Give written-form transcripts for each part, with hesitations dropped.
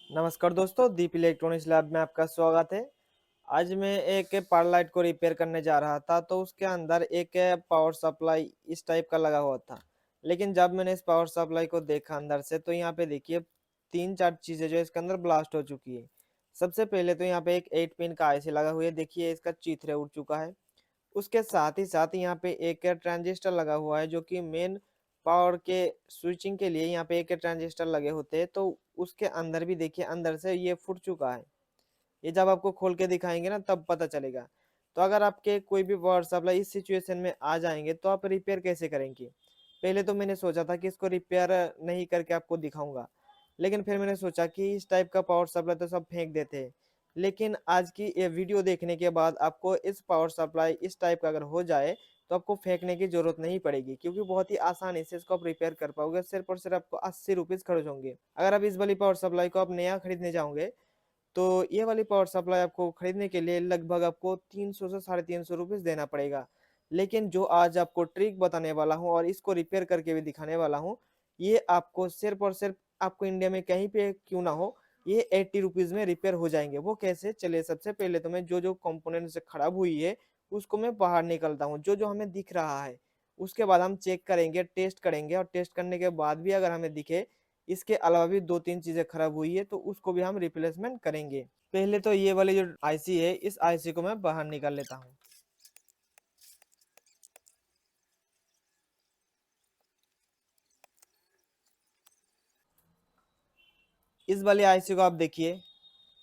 नमस्कार दोस्तों, दीप electronics lab में आपका स्वागत है। आज मैं एक पावर लाइट को रिपेयर करने जा रहा था, तो उसके अंदर एक पावर सप्लाई इस टाइप का लगा हुआ था। लेकिन जब मैंने इस पावर सप्लाई को देखा अंदर से, तो यहाँ पे देखिए 3-4 चीज़ें जो इसके अंदर ब्लास्ट हो चुकी है। सबसे पहले तो यहाँ पे एक 8 पिन का आईसी लगा हुआ है, देखिए इसका चीथड़े उड़ चुका है। उसके साथ ही साथ यहाँ पे एक ट्रांजिस्टर लगा हुआ है, जो कि मेन पावर के स्विचिंग के लिए यहाँ पे एक ट्रांजिस्टर लगे होते हैं, तो उसके अंदर भी देखिए अंदर से ये फूट चुका है। ये जब आपको खोल के दिखाएंगे ना तब पता चलेगा। तो अगर आपके कोई भी पावर सप्लाई इस सिचुएशन में आ जाएंगे तो आप रिपेयर कैसे करेंगे? पहले तो मैंने सोचा था कि इसको रिपेयर नहीं करके आपको दिखाऊंगा, लेकिन फिर मैंने सोचा कि इस टाइप का पावर सप्लाई तो सब फेंक देते हैं। लेकिन आज की ये वीडियो देखने के बाद आपको इस पावर सप्लाई इस टाइप का अगर हो जाए तो आपको फेंकने की जरूरत नहीं पड़ेगी, क्योंकि बहुत ही आसानी से इसको आप रिपेयर कर पाओगे। सिर्फ और सिर्फ आपको 80 रुपीज खर्च होंगे। अगर आप इस वाली पावर सप्लाई को आप नया खरीदने जाओगे तो ये वाली पावर सप्लाई आपको खरीदने के लिए लगभग आपको 300 से 350 रुपीज देना पड़ेगा। लेकिन जो आज आपको ट्रिक बताने वाला हूँ और इसको रिपेयर करके भी दिखाने वाला हूँ, ये आपको सिर्फ और सिर्फ आपको इंडिया में कहीं पे क्यों ना हो, ये 80 रुपीज में रिपेयर हो जाएंगे। वो कैसे? चलिए, सबसे पहले तो मैं जो जो कंपोनेंट से खराब हुई है उसको मैं बाहर निकलता हूँ, जो जो हमें दिख रहा है। उसके बाद हम चेक करेंगे, टेस्ट करेंगे, और टेस्ट करने के बाद भी अगर हमें दिखे इसके अलावा भी 2-3 चीजें खराब हुई है तो उसको भी हम रिप्लेसमेंट करेंगे। पहले तो ये वाली जो आईसी है, इस आईसी को मैं बाहर निकाल लेता हूँ। इस वाली आईसी को आप देखिए,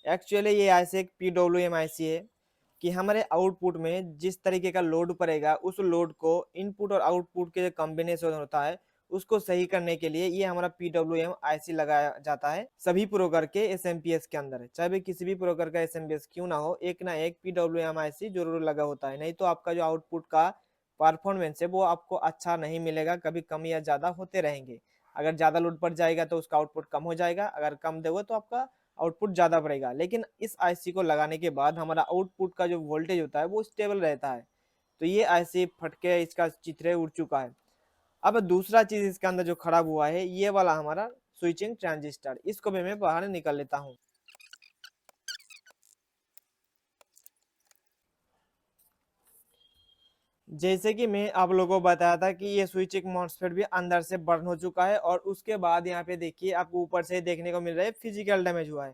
एक्चुअली ये आईसी एक पीडब्ल्यूएम आईसी है कि हमारे आउटपुट में जिस तरीके का लोड पड़ेगा उस लोड को इनपुट और आउटपुट के जो कॉम्बिनेशन होता है उसको सही करने के लिए ये हमारा पीडब्ल्यूएम आईसी लगाया जाता है सभी प्रोकर के एसएमपीएस के अंदर। चाहे भी किसी भी प्रोकर का एसएमपीएस क्यों ना हो, एक ना एक पीडब्ल्यूएम आईसी जरूर लगा होता है, नहीं तो आपका जो आउटपुट का परफॉर्मेंस है वो आपको अच्छा नहीं मिलेगा। कभी कम या ज्यादा होते रहेंगे। अगर ज्यादा लोड पड़ जाएगा तो उसका आउटपुट कम हो जाएगा, अगर कम दोगे तो आपका आउटपुट ज्यादा बढ़ेगा। लेकिन इस आईसी को लगाने के बाद हमारा आउटपुट का जो वोल्टेज होता है वो स्टेबल रहता है। तो ये आईसी फट के इसका चित्रे उड़ चुका है। अब दूसरा चीज इसके अंदर जो खराब हुआ है, ये वाला हमारा स्विचिंग ट्रांजिस्टर, इसको भी मैं बाहर निकाल लेता हूँ। जैसे कि मैं आप लोगों को बताया था कि ये स्विचिंग मॉसफेट भी अंदर से बर्न हो चुका है, और उसके बाद यहाँ पे देखिए आपको ऊपर से देखने को मिल रहा है फिजिकल डैमेज हुआ है।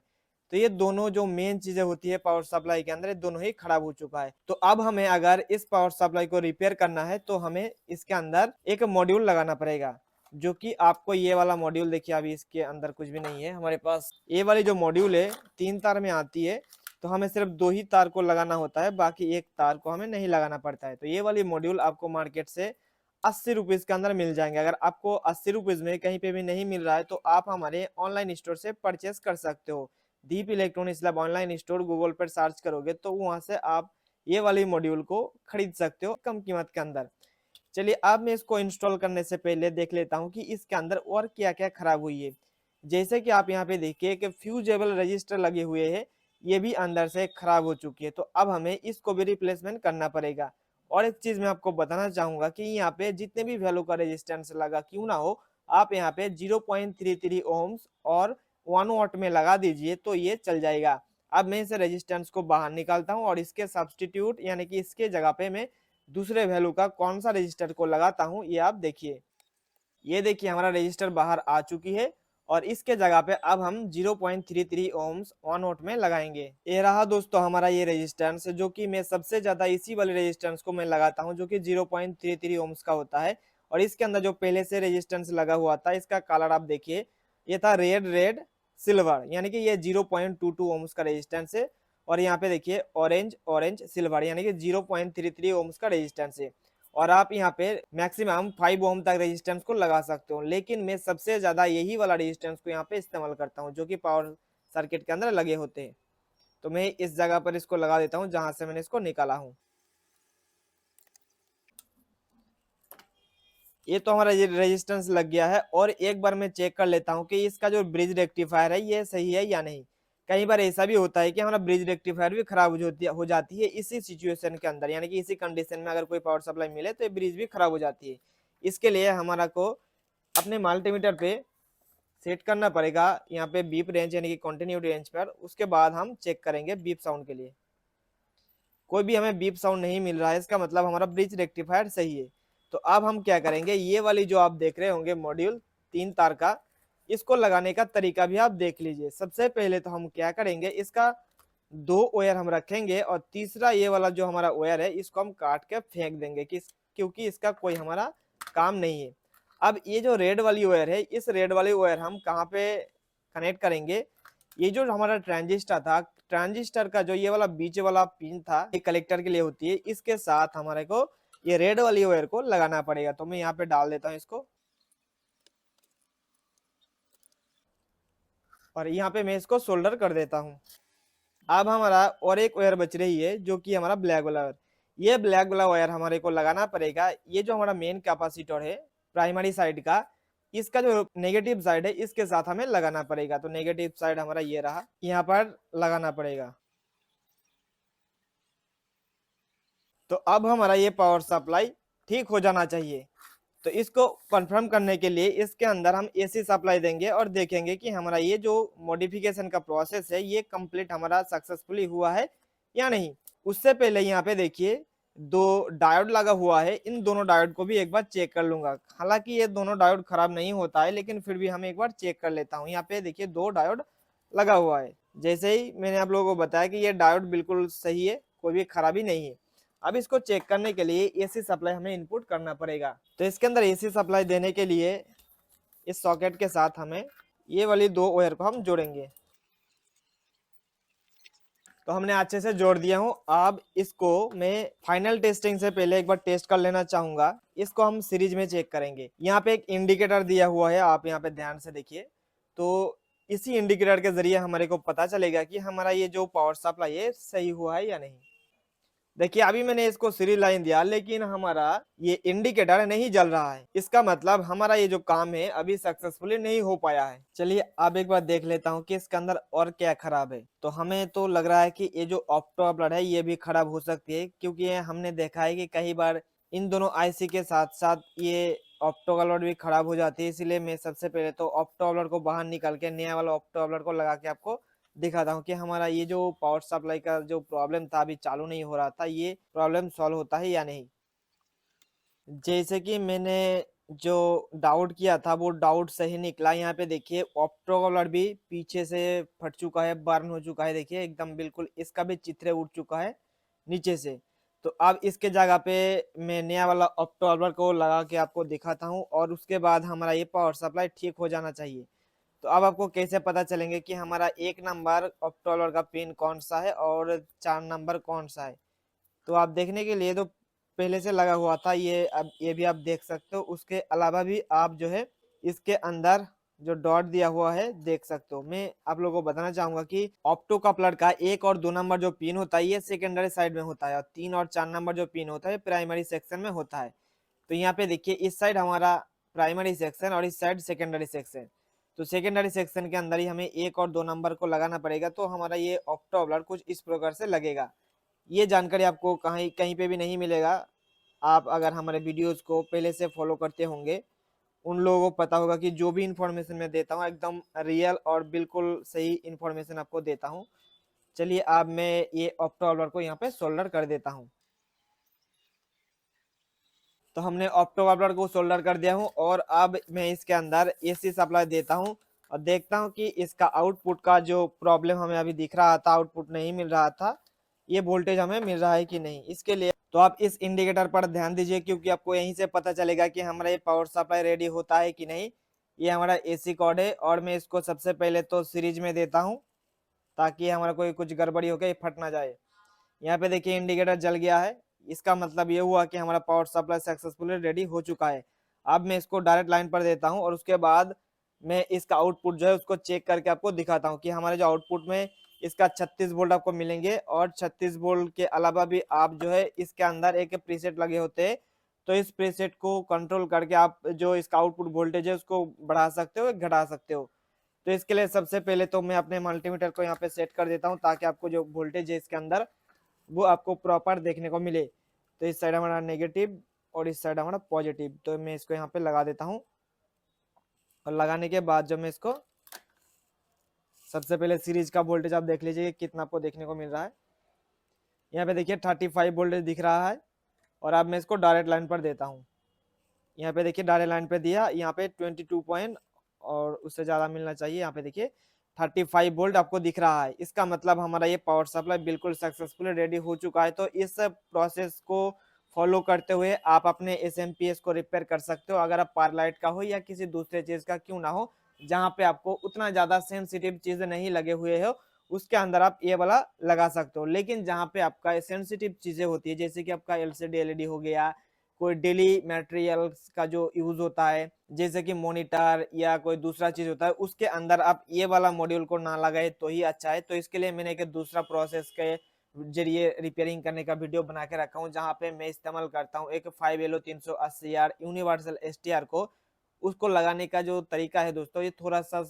तो ये दोनों जो मेन चीजें होती है पावर सप्लाई के अंदर, ये दोनों ही खराब हो चुका है। तो अब हमें अगर इस पावर सप्लाई को रिपेयर करना है तो हमें इसके अंदर एक मॉड्यूल लगाना पड़ेगा, जो कि आपको ये वाला मॉड्यूल देखिए, अभी इसके अंदर कुछ भी नहीं है हमारे पास। ये वाली जो मॉड्यूल है 3 तार में आती है, तो हमें सिर्फ 2 ही तार को लगाना होता है, बाकी एक तार को हमें नहीं लगाना पड़ता है। तो ये वाली मॉड्यूल आपको मार्केट से 80 रुपीज के अंदर मिल जाएंगे। अगर आपको 80 रुपीज में कहीं पे भी नहीं मिल रहा है तो आप हमारे ऑनलाइन स्टोर से परचेस कर सकते हो। Deep electronics lab online store Google पर सर्च करोगे तो वहां से आप ये वाली मॉड्यूल को खरीद सकते हो कम कीमत के अंदर। चलिए, अब मैं इसको इंस्टॉल करने से पहले देख लेता हूँ कि इसके अंदर और क्या क्या खराब हुई है। जैसे कि आप यहाँ पे देखिए कि फ्यूजेबल रजिस्टर लगे हुए हैं, ये भी अंदर से खराब हो चुकी है। तो अब हमें इसको भी रिप्लेसमेंट करना पड़ेगा। और एक चीज मैं आपको बताना चाहूंगा कि यहाँ पे जितने भी वैल्यू का रेजिस्टेंस लगा क्यों ना हो, आप यहाँ पे 0.33 ओम्स और 1 वाट में लगा दीजिए तो ये चल जाएगा। अब मैं इस रेजिस्टेंस को बाहर निकालता हूँ और इसके सब्सटीट्यूट यानी कि इसके जगह पे मैं दूसरे वैल्यू का कौन सा रजिस्टर को लगाता हूँ, ये आप देखिए। ये देखिए हमारा रजिस्टर बाहर आ चुकी है, और इसके जगह पे अब हम 0.33 ओम्स 1 वाट में लगाएंगे। ये रहा दोस्तों हमारा ये रेजिस्टेंस, जो कि मैं सबसे ज्यादा इसी वाले रेजिस्टेंस को मैं लगाता हूँ, जो कि 0.33 ओम्स का होता है। और इसके अंदर जो पहले से रेजिस्टेंस लगा हुआ था, इसका कलर आप देखिए, ये था रेड रेड सिल्वर, यानी कि ये 0.22 ओम्स का रेजिस्टेंस है। और यहाँ पे देखिए ऑरेंज ऑरेंज सिल्वर, यानी कि 0.33 ओम्स का रेजिस्टेंस है। और आप यहाँ पे मैक्सिमम 5 ओम तक रेजिस्टेंस को लगा सकते हो, लेकिन मैं सबसे ज्यादा यही वाला रेजिस्टेंस को यहाँ पे इस्तेमाल करता हूँ, जो कि पावर सर्किट के अंदर लगे होते हैं। तो मैं इस जगह पर इसको लगा देता हूँ जहां से मैंने इसको निकाला हूँ। ये तो हमारा रेजिस्टेंस लग गया है, और एक बार मैं चेक कर लेता हूँ कि इसका जो ब्रिज रेक्टिफायर है ये सही है या नहीं। कई बार ऐसा भी होता है कि हमारा ब्रिज रेक्टिफायर भी खराब हो जाती है इसी सिचुएशन के अंदर, यानी कि इसी कंडीशन में अगर कोई पावर सप्लाई मिले तो ब्रिज भी खराब हो जाती है। इसके लिए हमारा को अपने मल्टीमीटर पे सेट करना पड़ेगा यहाँ पे बीप रेंज यानी कि कंटिन्यूटी रेंज पर। उसके बाद हम चेक करेंगे बीप साउंड के लिए। कोई भी हमें बीप साउंड नहीं मिल रहा है, इसका मतलब हमारा ब्रिज रेक्टिफायर सही है। तो अब हम क्या करेंगे, ये वाली जो आप देख रहे होंगे मॉड्यूल 3 तार का, इसको लगाने का तरीका भी आप देख लीजिए। सबसे पहले तो हम क्या करेंगे, इसका 2 वायर हम रखेंगे और तीसरा ये वाला जो हमारा वायर है इसको हम काट के फेंक देंगे क्योंकि इसका कोई हमारा काम नहीं है। अब ये जो रेड वाली वायर है, इस रेड वाली वायर हम कहाँ पे कनेक्ट करेंगे, ये जो हमारा ट्रांजिस्टर था, ट्रांजिस्टर का जो ये वाला बीच वाला पिन था, ये कलेक्टर के लिए होती है, इसके साथ हमारे को ये रेड वाली वायर को लगाना पड़ेगा। तो मैं यहाँ पे डाल देता हूँ इसको, और यहाँ पे मैं इसको सोल्डर कर देता हूँ। अब हमारा और एक वायर बच रही है जो कि हमारा ब्लैक वाला वायर। ये ब्लैक वाला वायर हमारे को लगाना पड़ेगा, ये जो हमारा मेन कैपेसिटर है प्राइमरी साइड का, इसका जो नेगेटिव साइड है इसके साथ हमें लगाना पड़ेगा। तो नेगेटिव साइड हमारा ये रहा, यहाँ पर लगाना पड़ेगा। तो अब हमारा ये पावर सप्लाई ठीक हो जाना चाहिए। तो इसको कंफर्म करने के लिए इसके अंदर हम एसी सप्लाई देंगे और देखेंगे कि हमारा ये जो मॉडिफिकेशन का प्रोसेस है ये कंप्लीट हमारा सक्सेसफुली हुआ है या नहीं। उससे पहले यहाँ पे देखिए 2 डायोड लगा हुआ है, इन दोनों डायोड को भी एक बार चेक कर लूंगा। हालांकि ये दोनों डायोड खराब नहीं होता है, लेकिन फिर भी हम एक बार चेक कर लेता हूँ। यहाँ पे देखिए 2 डायोड लगा हुआ है। जैसे ही मैंने आप लोगों को बताया कि ये डायोड बिल्कुल सही है, कोई भी खराबी नहीं है। अब इसको चेक करने के लिए एसी सप्लाई हमें इनपुट करना पड़ेगा। तो इसके अंदर एसी सप्लाई देने के लिए इस सॉकेट के साथ हमें ये वाली 2 वायर को हम जोड़ेंगे। तो हमने अच्छे से जोड़ दिया हूँ। अब इसको मैं फाइनल टेस्टिंग से पहले एक बार टेस्ट कर लेना चाहूंगा। इसको हम सीरीज में चेक करेंगे। यहाँ पे एक इंडिकेटर दिया हुआ है, आप यहाँ पे ध्यान से देखिए। तो इसी इंडिकेटर के जरिए हमारे को पता चलेगा कि हमारा ये जो पावर सप्लाई है सही हुआ है या नहीं। देखिए अभी मैंने इसको सीरीज लाइन दिया, लेकिन हमारा ये इंडिकेटर नहीं जल रहा है। इसका मतलब हमारा ये जो काम है अभी सक्सेसफुली नहीं हो पाया है। चलिए अब एक बार देख लेता हूँ कि इसके अंदर और क्या खराब है। तो हमें तो लग रहा है कि ये जो ऑप्टो कपलर है ये भी खराब हो सकती है, क्योंकि ये हमने देखा है कि कई बार इन दोनों आईसी के साथ साथ ये ऑप्टो कपलर भी खराब हो जाती है। इसलिए मैं सबसे पहले तो ऑप्टो कपलर को बाहर निकाल के नया वाला ऑप्टो कपलर को लगा के आपको दिखाता हूँ कि हमारा ये जो पावर सप्लाई का जो प्रॉब्लम था अभी चालू नहीं हो रहा था, ये प्रॉब्लम सॉल्व होता है या नहीं। जैसे कि मैंने जो डाउट किया था वो डाउट सही निकला। यहाँ पे देखिए ऑप्टो कपलर भी पीछे से फट चुका है, बर्न हो चुका है। देखिए एकदम बिल्कुल इसका भी चित्रे उठ चुका है नीचे से। तो अब इसके जगह पे मैं नया वाला ऑप्टो कपलर को लगा के आपको दिखाता हूँ, और उसके बाद हमारा ये पावर सप्लाई ठीक हो जाना चाहिए। तो अब आपको कैसे पता चलेंगे कि हमारा 1 नंबर ऑक्टोबर का पिन कौन सा है और 4 नंबर कौन सा है। तो आप देखने के लिए तो पहले से लगा हुआ था ये, अब ये भी आप देख सकते हो। उसके अलावा भी आप जो है इसके अंदर जो डॉट दिया हुआ है देख सकते हो। मैं आप लोगों को बताना चाहूंगा कि ऑप्टो कपलर का 1 और 2 नंबर जो पिन होता है ये सेकेंडरी साइड में होता है, और 3 और 4 नंबर जो पिन होता है प्राइमरी सेक्शन में होता है। तो यहाँ पे देखिए इस साइड हमारा प्राइमरी सेक्शन और इस साइड सेकेंडरी सेक्शन। तो सेकेंडरी सेक्शन के अंदर ही हमें 1 और 2 नंबर को लगाना पड़ेगा। तो हमारा ये ऑक्टोबलर कुछ इस प्रकार से लगेगा। ये जानकारी आपको कहीं कहीं पे भी नहीं मिलेगा। आप अगर हमारे वीडियोस को पहले से फॉलो करते होंगे, उन लोगों को पता होगा कि जो भी इंफॉर्मेशन मैं देता हूँ एकदम रियल और बिल्कुल सही इंफॉर्मेशन आपको देता हूँ। चलिए अब मैं ये ऑक्टोबलर को यहाँ पे सोल्डर कर देता हूँ। तो हमने ऑप्टो कपलर को सोल्डर कर दिया हूँ, और अब मैं इसके अंदर एसी सप्लाई देता हूँ और देखता हूँ कि इसका आउटपुट का जो प्रॉब्लम हमें अभी दिख रहा था, आउटपुट नहीं मिल रहा था, ये वोल्टेज हमें मिल रहा है कि नहीं। इसके लिए तो आप इस इंडिकेटर पर ध्यान दीजिए, क्योंकि आपको यहीं से पता चलेगा कि हमारा ये पावर सप्लाई रेडी होता है कि नहीं। ये हमारा एसी कॉर्ड है, और मैं इसको सबसे पहले तो सीरीज में देता हूँ ताकि हमारा कोई कुछ गड़बड़ी हो गई फट ना जाए। यहाँ पे देखिए इंडिकेटर जल गया है, इसका मतलब ये हुआ कि हमारा पावर सप्लाई सक्सेसफुली रेडी हो चुका है। अब मैं इसको डायरेक्ट लाइन पर देता हूँ, और उसके बाद मैं इसका आउटपुट जो है उसको चेक करके आपको दिखाता हूँ कि हमारे जो आउटपुट में इसका 36 वोल्ट आपको मिलेंगे, और 36 वोल्ट के अलावा भी आप जो है इसके अंदर एक प्रीसेट लगे होते हैं। तो इस प्रीसेट को कंट्रोल करके आप जो इसका आउटपुट वोल्टेज है उसको बढ़ा सकते हो, घटा सकते हो। तो इसके लिए सबसे पहले तो मैं अपने मल्टीमीटर को यहाँ पे सेट कर देता हूँ, ताकि आपको जो वोल्टेज है इसके अंदर वो आपको प्रॉपर देखने को मिले। तो इस साइड हमारा नेगेटिव और इस साइड हमारा पॉजिटिव, तो मैं इसको यहाँ पे लगा देता हूँ। और लगाने के बाद जब मैं इसको सबसे पहले सीरीज का वोल्टेज आप देख लीजिए कितना आपको देखने को मिल रहा है। यहाँ पे देखिए 35 वोल्टेज दिख रहा है। और अब मैं इसको डायरेक्ट लाइन पर देता हूँ। यहाँ पे देखिए डायरेक्ट लाइन पे दिया, यहाँ पे 22 पॉइंट और उससे ज्यादा मिलना चाहिए। यहाँ पे देखिए 35 वोल्ट आपको दिख रहा है। इसका मतलब हमारा ये पावर सप्लाई बिल्कुल सक्सेसफुली रेडी हो चुका है। तो इस प्रोसेस को फॉलो करते हुए आप अपने एसएमपीएस को रिपेयर कर सकते हो, अगर आप पारलाइट का हो या किसी दूसरे चीज का क्यों ना हो, जहाँ पे आपको उतना ज्यादा सेंसिटिव चीज नहीं लगे हुए हो उसके अंदर आप ये वाला लगा सकते हो। लेकिन जहाँ पे आपका सेंसिटिव चीजें होती है जैसे कि आपका एलसीडी एलईडी हो गया, कोई डेली मटेरियल्स का जो यूज होता है जैसे कि मॉनिटर या कोई दूसरा चीज होता है, उसके अंदर आप ये वाला मॉड्यूल को ना लगाए तो ही अच्छा है। तो इसके लिए मैंने एक दूसरा प्रोसेस के जरिए रिपेयरिंग करने का वीडियो बना के रखा हूँ, जहाँ पे मैं इस्तेमाल करता हूँ एक 5LO380R यूनिवर्सल एसटीआर को। उसको लगाने का जो तरीका है दोस्तों, ये थोड़ा सा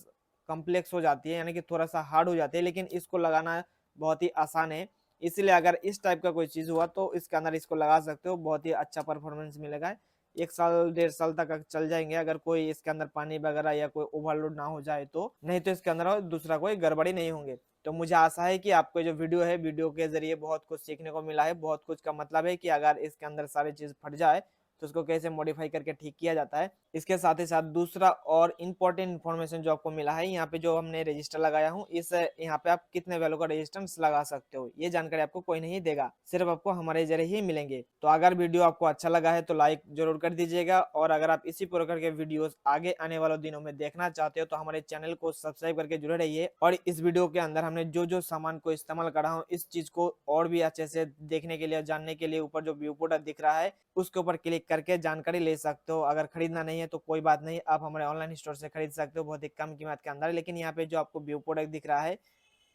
कॉम्प्लेक्स हो जाती है, यानी कि थोड़ा सा हार्ड हो जाती है, लेकिन इसको लगाना बहुत ही आसान है। इसीलिए अगर इस टाइप का कोई चीज हुआ तो इसके अंदर इसको लगा सकते हो, बहुत ही अच्छा परफॉर्मेंस मिलेगा। 1 साल 1.5 साल तक चल जाएंगे अगर कोई इसके अंदर पानी वगैरह या कोई ओवरलोड ना हो जाए तो, नहीं तो इसके अंदर दूसरा कोई गड़बड़ी नहीं होंगे। तो मुझे आशा है कि आपको जो वीडियो है, वीडियो के जरिए बहुत कुछ सीखने को मिला है। बहुत कुछ का मतलब है कि अगर इसके अंदर सारी चीज फट जाए तो उसको कैसे मॉडिफाई करके ठीक किया जाता है। इसके साथ ही साथ दूसरा और इम्पोर्टेंट इन्फॉर्मेशन जो आपको मिला है, यहाँ पे जो हमने रजिस्टर लगाया हूँ, इस यहाँ पे आप कितने वैल्यू का रेजिस्टेंस लगा सकते हो ये जानकारी आपको कोई नहीं देगा, सिर्फ आपको हमारे जरिए ही मिलेंगे। तो अगर वीडियो आपको अच्छा लगा है तो लाइक जरूर कर दीजिएगा, और अगर आप इसी प्रकार के वीडियोस आगे आने वाले दिनों में देखना चाहते हो तो हमारे चैनल को सब्सक्राइब करके जुड़े रहिए। और इस वीडियो के अंदर हमने जो जो सामान को इस्तेमाल करा हूँ, इस चीज को और भी अच्छे से देखने के लिए, जानने के लिए, ऊपर जो व्यू पोर्टल दिख रहा है उसके ऊपर क्लिक करके जानकारी ले सकते हो। अगर खरीदना नहीं है तो कोई बात नहीं, आप हमारे ऑनलाइन स्टोर से खरीद सकते हो बहुत ही कम कीमत के अंदर। लेकिन यहाँ पे जो आपको व्यू प्रोडक्ट दिख रहा है,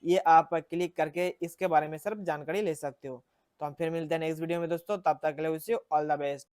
ये आप क्लिक करके इसके बारे में सिर्फ जानकारी ले सकते हो। तो हम फिर मिलते हैं नेक्स्ट वीडियो में दोस्तों, तब तक के लिए wish you all the best.